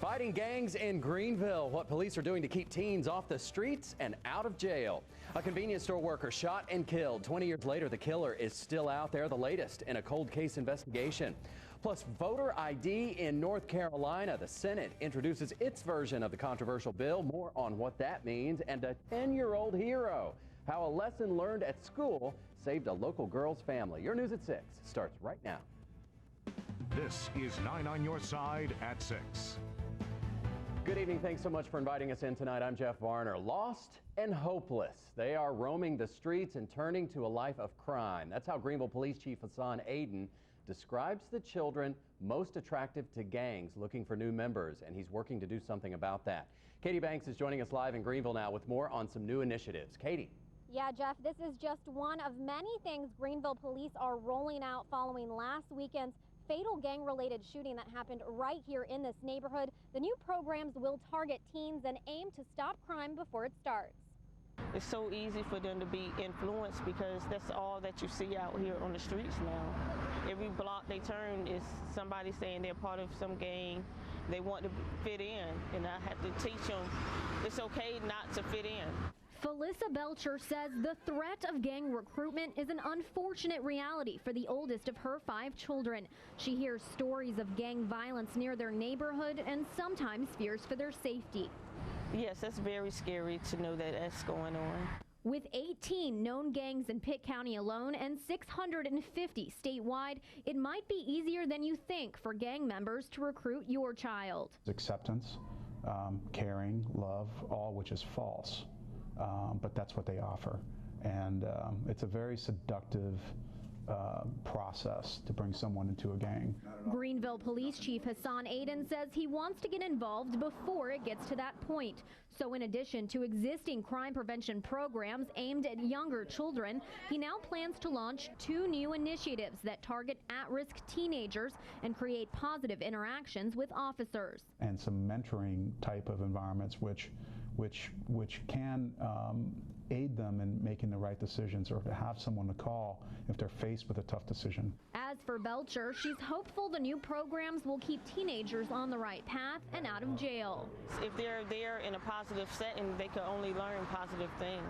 Fighting gangs in Greenville, what police are doing to keep teens off the streets and out of jail. A convenience store worker shot and killed. 20 years later, the killer is still out there, the latest in a cold case investigation. Plus, voter ID in North Carolina. The Senate introduces its version of the controversial bill. More on what that means. And a 10-year-old hero. How a lesson learned at school saved a local girl's family. Your News at 6 starts right now. This is 9 on your side at 6. Good evening. Thanks so much for inviting us in tonight. I'm Jeff Varner. Lost and hopeless. They are roaming the streets and turning to a life of crime. That's how Greenville Police Chief Hassan Aden describes the children most attractive to gangs looking for new members, and he's working to do something about that. Katie Banks is joining us live in Greenville now with more on some new initiatives. Katie. Yeah, Jeff, this is just one of many things Greenville police are rolling out following last weekend's fatal gang-related shooting that happened right here in this neighborhood. The new programs will target teens and aim to stop crime before it starts. It's so easy for them to be influenced because that's all that you see out here on the streets now. Every block they turn is somebody saying they're part of some gang. They want to fit in, and I have to teach them it's okay not to fit in. Felissa Belcher says the threat of gang recruitment is an unfortunate reality for the oldest of her 5 children. She hears stories of gang violence near their neighborhood and sometimes fears for their safety. Yes, that's very scary to know that that's going on. With 18 known gangs in Pitt County alone and 650 statewide, it might be easier than you think for gang members to recruit your child. Acceptance, caring, love, all which is false. But that's what they offer. And it's a very seductive process to bring someone into a gang. Greenville Police Chief Hassan Aden says he wants to get involved before it gets to that point. So in addition to existing crime prevention programs aimed at younger children, he now plans to launch 2 new initiatives that target at-risk teenagers and create positive interactions with officers. And some mentoring type of environments which can aid them in making the right decisions, or to have someone to call if they're faced with a tough decision. As for Belcher, she's hopeful the new programs will keep teenagers on the right path and out of jail. If they're there in a positive setting, they can only learn positive things.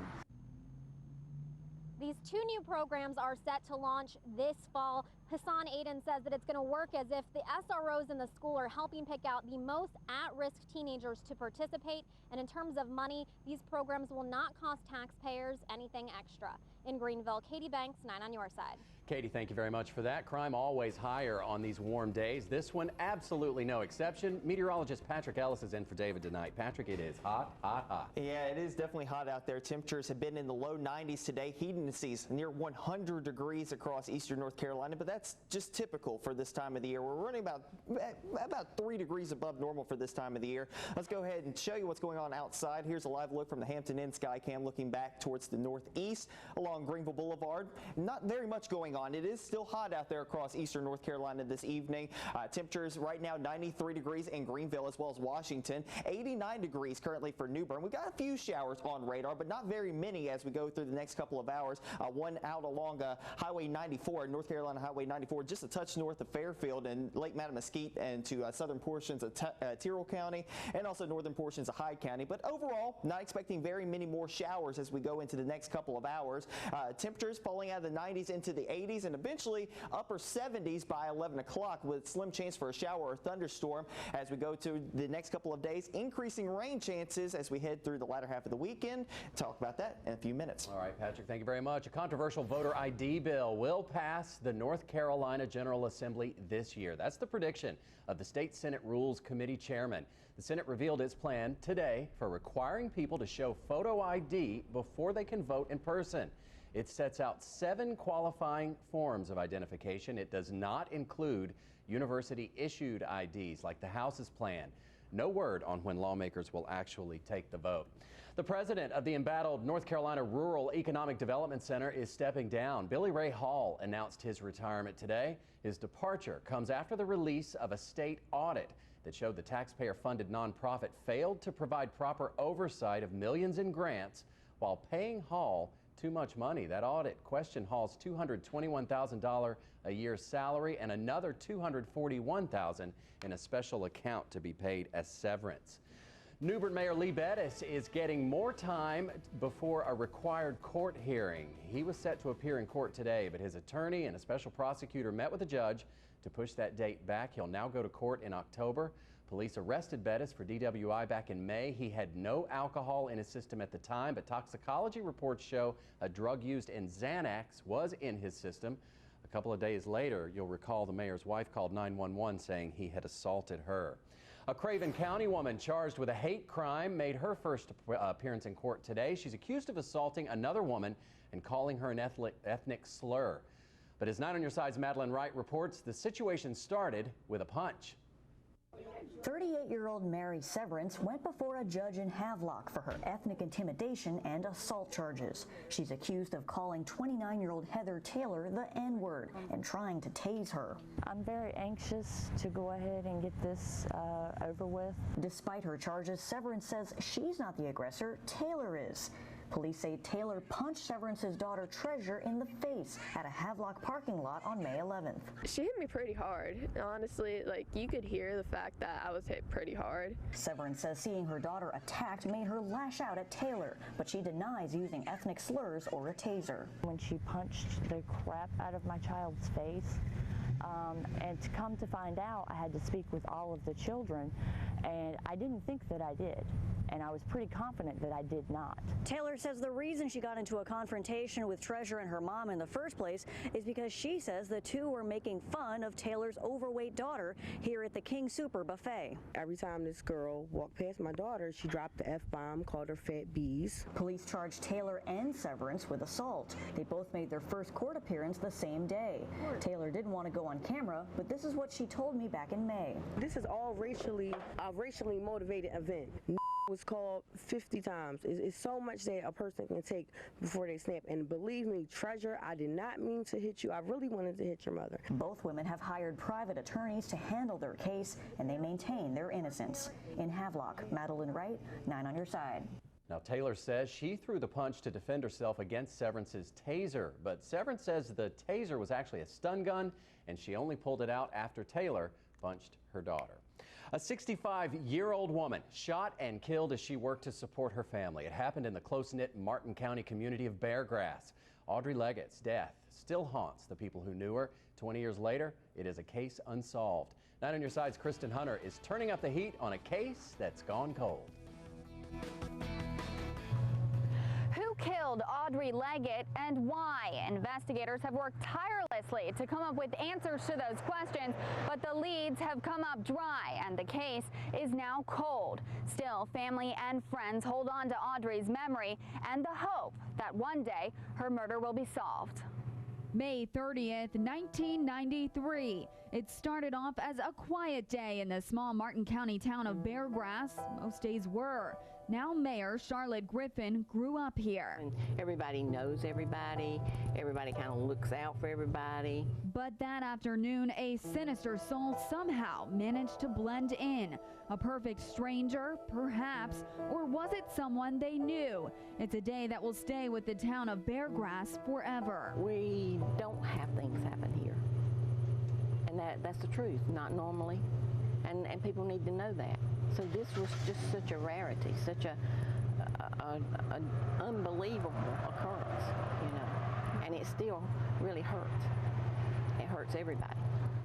These 2 new programs are set to launch this fall. Hassan Aden says that it's going to work as if the SROs in the school are helping pick out the most at-risk teenagers to participate. And in terms of money, these programs will not cost taxpayers anything extra. In Greenville, Katie Banks, 9 on your side. Katie, thank you very much for that. Crime always higher on these warm days. This one, absolutely no exception. Meteorologist Patrick Ellis is in for David tonight. Patrick, it is hot, hot, hot. Yeah, it is definitely hot out there. Temperatures have been in the low 90s today. Heat indices near 100 degrees across eastern North Carolina, but that's just typical for this time of the year. We're running about 3 degrees above normal for this time of the year. Let's go ahead and show you what's going on outside. Here's a live look from the Hampton Inn Skycam looking back towards the northeast along Greenville Boulevard. Not very much going on. It is still hot out there across eastern North Carolina this evening. Temperatures right now 93 degrees in Greenville as well as Washington. 89 degrees currently for New Bern. We've got a few showers on radar, but not very many as we go through the next couple of hours. One out along Highway 94, North Carolina Highway 94, just a touch north of Fairfield and Lake Mattamuskeet and to southern portions of Tyrrell County and also northern portions of Hyde County. But overall, not expecting very many more showers as we go into the next couple of hours. Temperatures falling out of the 90s into the 80s and eventually upper 70s by 11 o'clock with slim chance for a shower or thunderstorm as we go to the next couple of days. Increasing rain chances as we head through the latter half of the weekend. Talk about that in a few minutes. All right, Patrick, thank you very much. A controversial voter ID bill will pass the North Carolina General Assembly this year. That's the prediction of the State Senate Rules Committee chairman. The Senate revealed its plan today for requiring people to show photo ID before they can vote in person. It sets out 7 qualifying forms of identification. It does not include university-issued IDs like the House's plan. No word on when lawmakers will actually take the vote. The president of the embattled North Carolina Rural Economic Development Center is stepping down. Billy Ray Hall announced his retirement today. His departure comes after the release of a state audit that showed the taxpayer-funded nonprofit failed to provide proper oversight of millions in grants while paying Hall too much money. That audit questioned Hall's $221,000 a year salary and another $241,000 in a special account to be paid as severance. New Bern Mayor Lee Bettis is getting more time before a required court hearing. He was set to appear in court today, but his attorney and a special prosecutor met with the judge to push that date back. He'll now go to court in October. Police arrested Bettis for DWI back in May. He had no alcohol in his system at the time, but toxicology reports show a drug used in Xanax was in his system. A couple of days later, you'll recall the mayor's wife called 911 saying he had assaulted her. A Craven County woman charged with a hate crime made her first appearance in court today. She's accused of assaulting another woman and calling her an ethnic slur. But as 9 on Your Side's Madeline Wright reports, the situation started with a punch. 38-year-old Mary Severance went before a judge in Havelock for her ethnic intimidation and assault charges. She's accused of calling 29-year-old Heather Taylor the N-word and trying to tase her. I'm very anxious to go ahead and get this over with. Despite her charges, Severance says she's not the aggressor, Taylor is. Police say Taylor punched Severance's daughter Treasure in the face at a Havelock parking lot on May 11th. She hit me pretty hard. Honestly, like, you could hear the fact that I was hit pretty hard. Severance says seeing her daughter attacked made her lash out at Taylor, but she denies using ethnic slurs or a taser. When she punched the crap out of my child's face, and to come to find out, I had to speak with all of the children, and I didn't think that I did, and I was pretty confident that I did not. Taylor says the reason she got into a confrontation with Treasure and her mom in the first place is because she says the two were making fun of Taylor's overweight daughter here at the King Super buffet. Every time this girl walked past my daughter, she dropped the F-bomb, called her fat bees. Police charged Taylor and Severance with assault. They both made their first court appearance the same day. Taylor didn't want to go on camera, but this is what she told me back in May. This is all a racially motivated event. Was called 50 times. It's so much that a person can take before they snap. And believe me, Treasure, I did not mean to hit you. I really wanted to hit your mother. Both women have hired private attorneys to handle their case, and they maintain their innocence. In Havelock, Madeline Wright, 9 on Your Side. Now, Taylor says she threw the punch to defend herself against Severance's taser, but Severance says the taser was actually a stun gun, and she only pulled it out after Taylor punched her daughter. A 65-year-old woman shot and killed as she worked to support her family. It happened in the close-knit Martin County community of Beargrass. Audrey Leggett's death still haunts the people who knew her. 20 years later, it is a case unsolved. 9 on Your Side's Kristen Hunter is turning up the heat on a case that's gone cold. Killed Audrey Leggett and why? Investigators have worked tirelessly to come up with answers to those questions, but the leads have come up dry and the case is now cold. Still, family and friends hold on to Audrey's memory and the hope that one day her murder will be solved. May 30th, 1993. It started off as a quiet day in the small Martin County town of Beargrass. Most days were. Now Mayor Charlotte Griffin grew up here. And everybody knows everybody. Everybody kind of looks out for everybody. But that afternoon, a sinister soul somehow managed to blend in. A perfect stranger, perhaps, or was it someone they knew? It's a day that will stay with the town of Beargrass forever. We don't have things happen here. And that's the truth, not normally. And people need to know that. So this was just such a rarity, such an unbelievable occurrence, you know, and it still really hurts. It hurts everybody.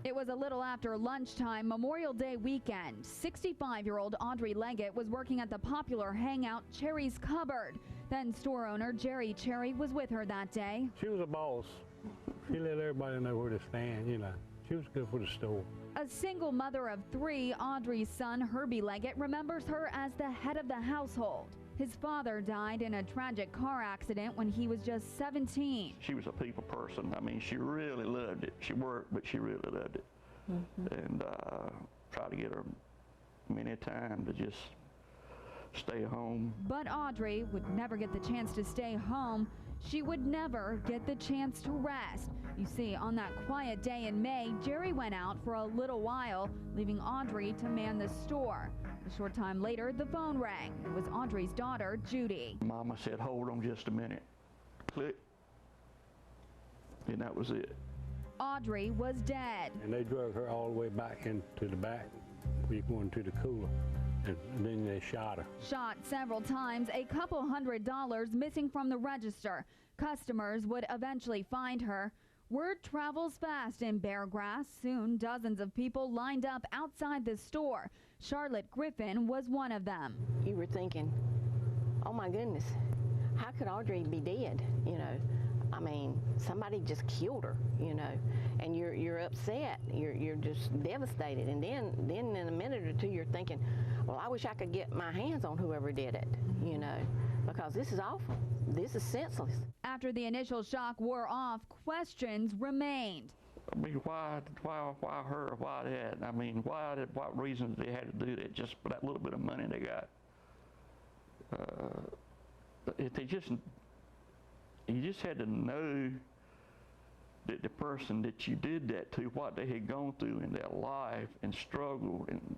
It was a little after lunchtime, Memorial Day weekend. 65-year-old Audrey Leggett was working at the popular hangout Cherry's Cupboard. Then store owner Jerry Cherry was with her that day. She was a boss. She let everybody know where to stand, you know. She was good for the store. A single mother of 3, Audrey's son Herbie Leggett remembers her as the head of the household. His father died in a tragic car accident when he was just 17. She was a people person. I mean, she really loved it. She worked, but she really loved it. And tried to get her many times to just stay home. But Audrey would never get the chance to stay home. She would never get the chance to rest. You see, on that quiet day in May, Jerry went out for a little while, leaving Audrey to man the store. A short time later, the phone rang. It was Audrey's daughter, Judy. Mama said, hold on just a minute. click, and that was it. Audrey was dead. And they drug her all the way back into the back. We going to the cooler, and then they shot her. Shot several times, a couple $100 missing from the register. Customers would eventually find her. Word travels fast in Beargrass. Soon, dozens of people lined up outside the store. Charlotte Griffin was one of them. You were thinking, oh my goodness, how could Audrey be dead? You know, I mean, somebody just killed her, you know, and you're upset. You're just devastated. And then in a minute or two, you're thinking, well, I wish I could get my hands on whoever did it, you know, because this is awful. This is senseless. After the initial shock wore off, questions remained. I mean, why her? Why that? I mean, what reason did they have to do that just for that little bit of money they got? If they just, you just had to know that the person that you did that to, what they had gone through in their life and struggled and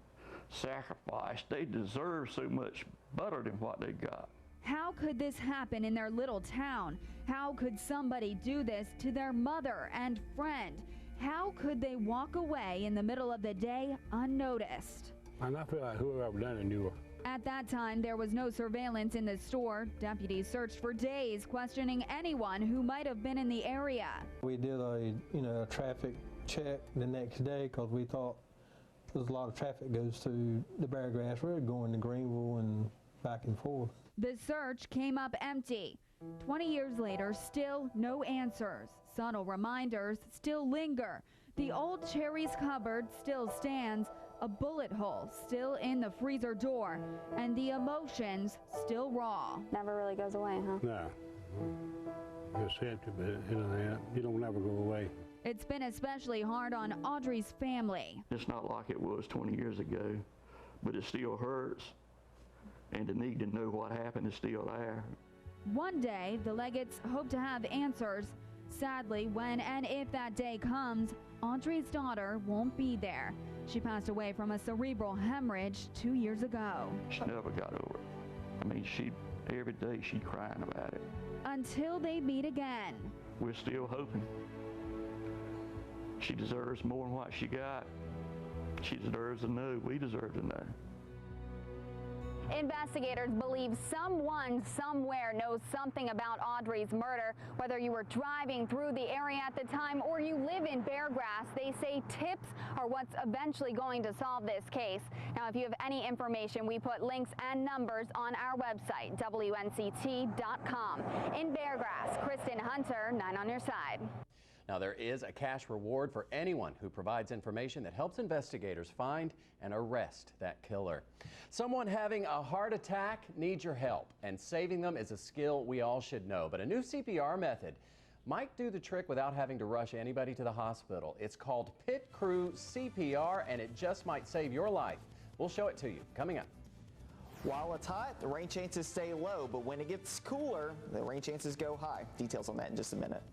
sacrificed, they deserve so much better than what they got. How could this happen in their little town? How could somebody do this to their mother and friend? How could they walk away in the middle of the day unnoticed? And I feel like whoever done it knew her. At that time, there was no surveillance in the store. Deputies searched for days, questioning anyone who might have been in the area. We did a traffic check the next day because we thought there's a lot of traffic goes through the Beargrass Road going to Greenville and back and forth. The search came up empty. 20 years later, still no answers. Subtle reminders still linger. The old Cherry's cupboard still stands, a bullet hole still in the freezer door, and the emotions still raw. Never really goes away, huh? No. It's empty, but you don't never go away. It's been especially hard on Audrey's family. It's not like it was 20 years ago, but it still hurts. And the need to know what happened is still there. One day, the Leggetts hope to have answers. Sadly, when and if that day comes, Audrey's daughter won't be there. She passed away from a cerebral hemorrhage 2 years ago. She never got over it. I mean, every day she's crying about it. Until they meet again. We're still hoping. She deserves more than what she got. She deserves to know. We deserve to know. Investigators believe someone somewhere knows something about Audrey's murder. Whether you were driving through the area at the time or you live in Beargrass, they say tips are what's eventually going to solve this case. Now, if you have any information, we put links and numbers on our website, WNCT.com. In Beargrass, Kristen Hunter, 9 on your side. Now, there is a cash reward for anyone who provides information that helps investigators find and arrest that killer. Someone having a heart attack needs your help, and saving them is a skill we all should know. But a new CPR method might do the trick without having to rush anybody to the hospital. It's called Pit Crew CPR, and it just might save your life. We'll show it to you coming up. While it's hot, the rain chances stay low, but when it gets cooler, the rain chances go high. Details on that in just a minute.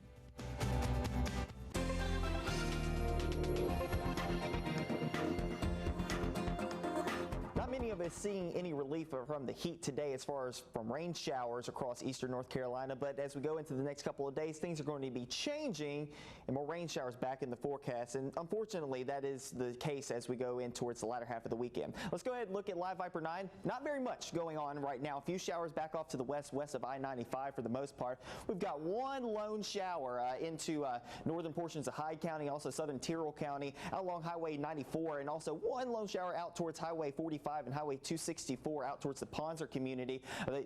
Many of us seeing any relief from the heat today as far as from rain showers across eastern North Carolina, but as we go into the next couple of days, things are going to be changing and more rain showers back in the forecast, and unfortunately that is the case as we go in towards the latter half of the weekend. Let's go ahead and look at Live Viper 9. Not very much going on right now. A few showers back off to the west of I-95 for the most part. We've got one lone shower into northern portions of Hyde County, also southern Tyrrell County, out along Highway 94, and also one lone shower out towards Highway 45 and Highway 264 out towards the Ponzer community.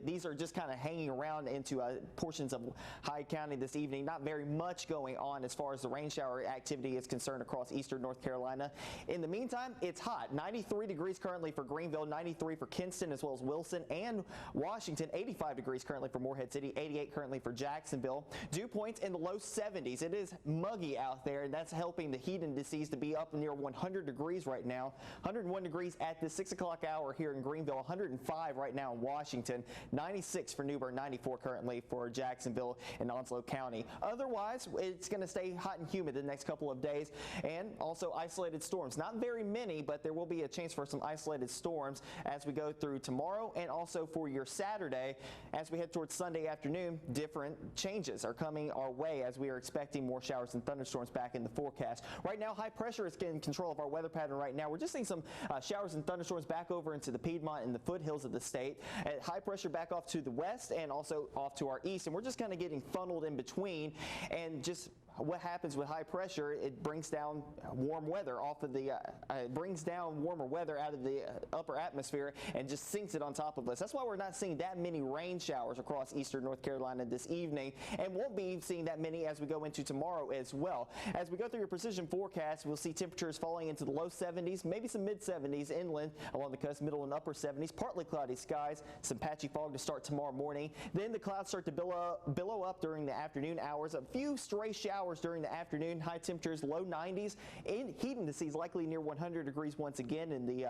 These are just kind of hanging around into portions of Hyde County this evening. Not very much going on as far as the rain shower activity is concerned across eastern North Carolina. In the meantime, it's hot. 93 degrees currently for Greenville, 93 for Kinston as well as Wilson and Washington, 85 degrees currently for Morehead City, 88 currently for Jacksonville. Dew points in the low 70s. It is muggy out there, and that's helping the heat indices to be up near 100 degrees right now. 101 degrees at the 6 o'clock hour here in Greenville, 105 right now in Washington, 96 for New Bern, 94 currently for Jacksonville and Onslow County. Otherwise, it's going to stay hot and humid the next couple of days, and also isolated storms. Not very many, but there will be a chance for some isolated storms as we go through tomorrow and also for your Saturday. As we head towards Sunday afternoon, different changes are coming our way as we are expecting more showers and thunderstorms back in the forecast. Right now, high pressure is getting control of our weather pattern right now. We're just seeing some showers and thunderstorms back over into the Piedmont and the foothills of the state. High pressure back off to the west and also off to our east, and we're just kind of getting funneled in between. And just what happens with high pressure, it brings down warm weather off of the, it brings down warmer weather out of the upper atmosphere and just sinks it on top of us. That's why we're not seeing that many rain showers across eastern North Carolina this evening, and won't be seeing that many as we go into tomorrow as well. As we go through your precision forecast, we'll see temperatures falling into the low 70s, maybe some mid 70s inland along the coast, middle and upper 70s, partly cloudy skies, some patchy fog to start tomorrow morning. Then the clouds start to billow up during the afternoon hours. A few stray showers during the afternoon, high temperatures, low 90s, and heat indices likely near 100 degrees once again in the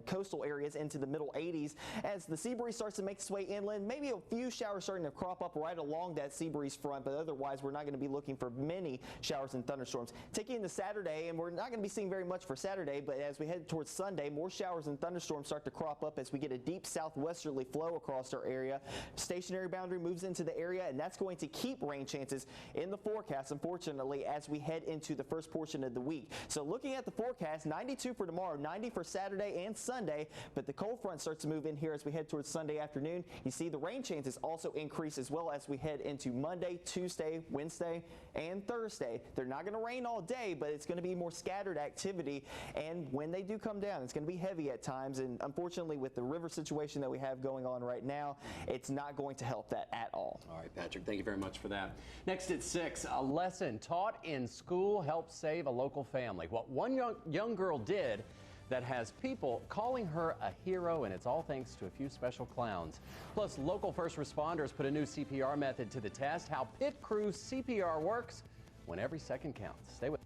coastal areas into the middle 80s. As the sea breeze starts to make its way inland, maybe a few showers starting to crop up right along that sea breeze front, but otherwise we're not going to be looking for many showers and thunderstorms. Taking into Saturday, and we're not going to be seeing very much for Saturday, but as we head towards Sunday, more showers and thunderstorms start to crop up as we get a deep southwesterly flow across our area. Stationary boundary moves into the area, and that's going to keep rain chances in the forecast, unfortunately, as we head into the first portion of the week. So looking at the forecast, 92 for tomorrow, 90 for Saturday and Sunday, but the cold front starts to move in here as we head towards Sunday afternoon. You see the rain chances also increase as well as we head into Monday, Tuesday, Wednesday, and Thursday. They're not going to rain all day, but it's going to be more scattered activity, and when they do come down, it's going to be heavy at times, and unfortunately with the river situation that we have going on right now, it's not going to help that at all. All right, Patrick, thank you very much for that. Next at 6, a lesson taught in school helped save a local family. What one young girl did that has people calling her a hero, and it's all thanks to a few special clowns. Plus, local first responders put a new CPR method to the test, how pit crew CPR works when every second counts. Stay with us.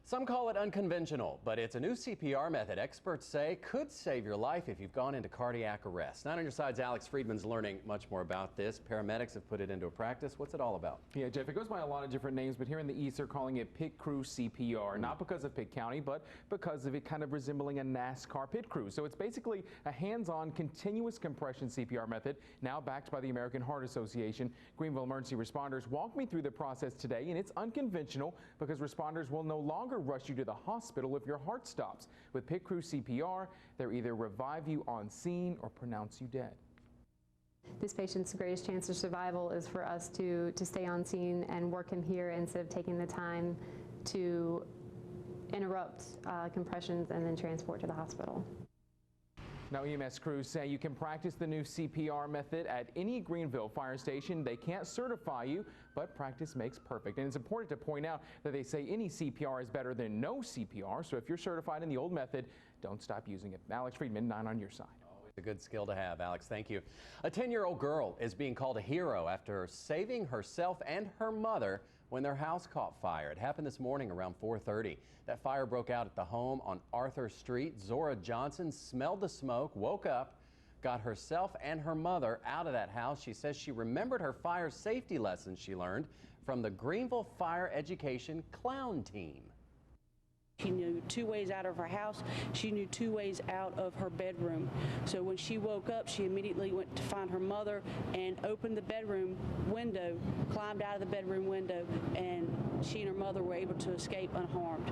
Some call it unconventional, but it's a new CPR method experts say could save your life if you've gone into cardiac arrest. 9 on your side's Alex Friedman's learning much more about this. Paramedics have put it into practice. What's it all about? Yeah, Jeff, it goes by a lot of different names, but here in the East, they're calling it pit crew CPR. Not because of Pitt County, but because of it kind of resembling a NASCAR pit crew. So it's basically a hands-on continuous compression CPR method, now backed by the American Heart Association. Greenville emergency responders walked me through the process today, and it's unconventional because responders will no longer rush you to the hospital if your heart stops. With pit crew CPR, they'll either revive you on scene or pronounce you dead. This patient's greatest chance of survival is for us to stay on scene and work him here instead of taking the time to interrupt compressions and then transport to the hospital. Now, EMS crews say you can practice the new CPR method at any Greenville fire station. They can't certify you, but practice makes perfect. And it's important to point out that they say any CPR is better than no CPR. So if you're certified in the old method, don't stop using it. Alex Friedman, 9 on your side. Always a good skill to have, Alex. Thank you. A 10-year-old girl is being called a hero after saving herself and her mother when their house caught fire. It happened this morning around 4:30. That fire broke out at the home on Arthur Street. Zora Johnson smelled the smoke, woke up, got herself and her mother out of that house. She says she remembered her fire safety lessons she learned from the Greenville Fire Education Clown Team. She knew 2 ways out of her house. She knew 2 ways out of her bedroom. So when she woke up, she immediately went to find her mother and opened the bedroom window, climbed out of the bedroom window, and she and her mother were able to escape unharmed.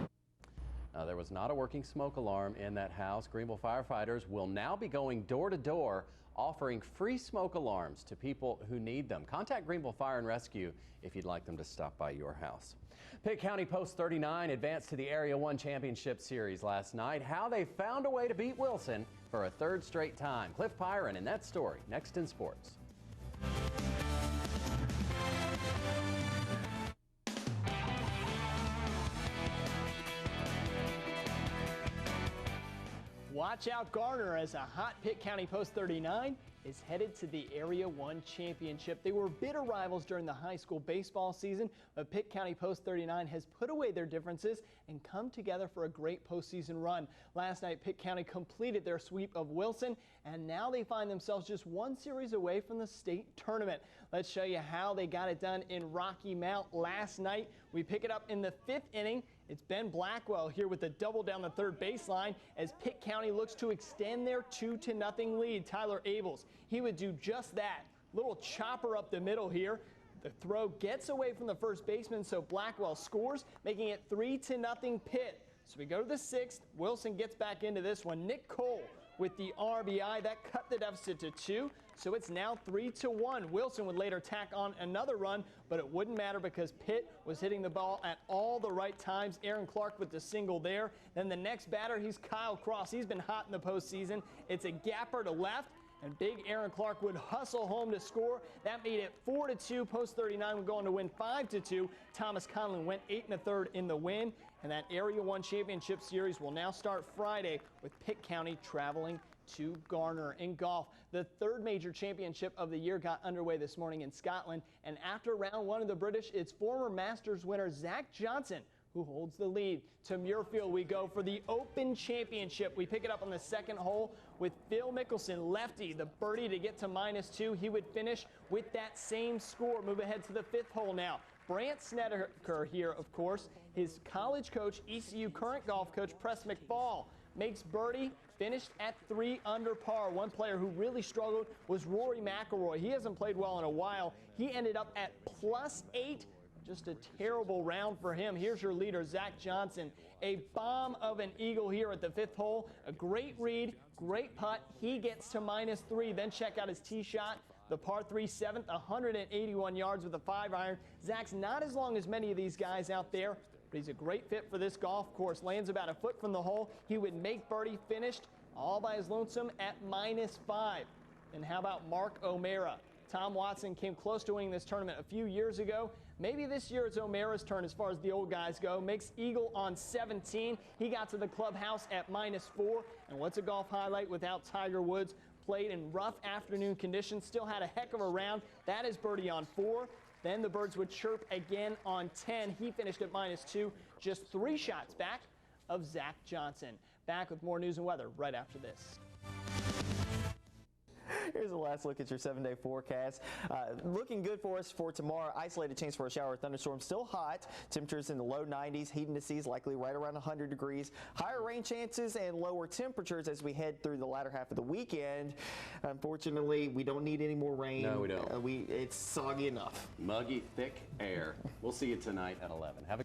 Now, there was not a working smoke alarm in that house. Greenville firefighters will now be going door to door offering free smoke alarms to people who need them. Contact Greenville Fire and Rescue if you'd like them to stop by your house. Pitt County Post 39 advanced to the Area 1 Championship Series last night. How they found a way to beat Wilson for a 3rd straight time. Cliff Pyron in that story next in sports. Watch out, Garner, as a hot Pitt County Post 39 is headed to the Area 1 Championship. They were bitter rivals during the high school baseball season, but Pitt County Post 39 has put away their differences and come together for a great postseason run. Last night, Pitt County completed their sweep of Wilson, and now they find themselves just one series away from the state tournament. Let's show you how they got it done in Rocky Mount last night. We pick it up in the 5th inning. It's Ben Blackwell here with a double down the third baseline as Pitt County looks to extend their 2-0 lead. Tyler Abels, he would do just that. Little chopper up the middle here. The throw gets away from the first baseman, so Blackwell scores, making it 3-0 Pitt. So we go to the 6th. Wilson gets back into this one. Nick Cole with the RBI. That cut the deficit to 2. So it's now 3-1. Wilson would later tack on another run, but it wouldn't matter because Pitt was hitting the ball at all the right times. Aaron Clark with the single there. Then the next batter, he's Kyle Cross. He's been hot in the postseason. It's a gapper to left, and big Aaron Clark would hustle home to score. That made it 4-2. Post 39 would go on to win 5-2. Thomas Conlon went 8 1/3 in the win, and that Area 1 Championship Series will now start Friday with Pitt County traveling to Garner. In golf, the 3rd major championship of the year got underway this morning in Scotland, and after round 1 of the British, it's former Masters winner Zach Johnson who holds the lead. To Muirfield we go for the Open Championship. We pick it up on the 2nd hole with Phil Mickelson, lefty, the birdie to get to -2. He would finish with that same score. Move ahead to the 5th hole now. Brant Snedeker here, of course. His college coach, ECU current golf coach Press McFall, makes birdie, finished at 3 under par. One player who really struggled was Rory McIlroy. He hasn't played well in a while. He ended up at +8. Just a terrible round for him. Here's your leader, Zach Johnson. A bomb of an eagle here at the 5th hole. A great read, great putt. He gets to -3. Then check out his tee shot. The par 3 7th, 181 yards with a 5-iron. Zach's not as long as many of these guys out there, but he's a great fit for this golf course. Lands about a foot from the hole. He would make birdie, finished all by his lonesome at -5. And how about Mark O'Mara? Tom Watson came close to winning this tournament a few years ago. Maybe this year it's O'Mara's turn as far as the old guys go. Makes eagle on 17. He got to the clubhouse at -4. And what's a golf highlight without Tiger Woods? Played in rough afternoon conditions, still had a heck of a round. That is birdie on 4. Then the birds would chirp again on 10. He finished at -2, just 3 shots back of Zach Johnson. Back with more news and weather right after this. Here's a last look at your 7-day forecast. Looking good for us for tomorrow. Isolated chance for a shower or thunderstorm. Still hot. Temperatures in the low 90s. Heat indices likely right around 100 degrees. Higher rain chances and lower temperatures as we head through the latter half of the weekend. Unfortunately, we don't need any more rain. No, we don't. It's soggy enough. Muggy, thick air. We'll see you tonight at 11. Have a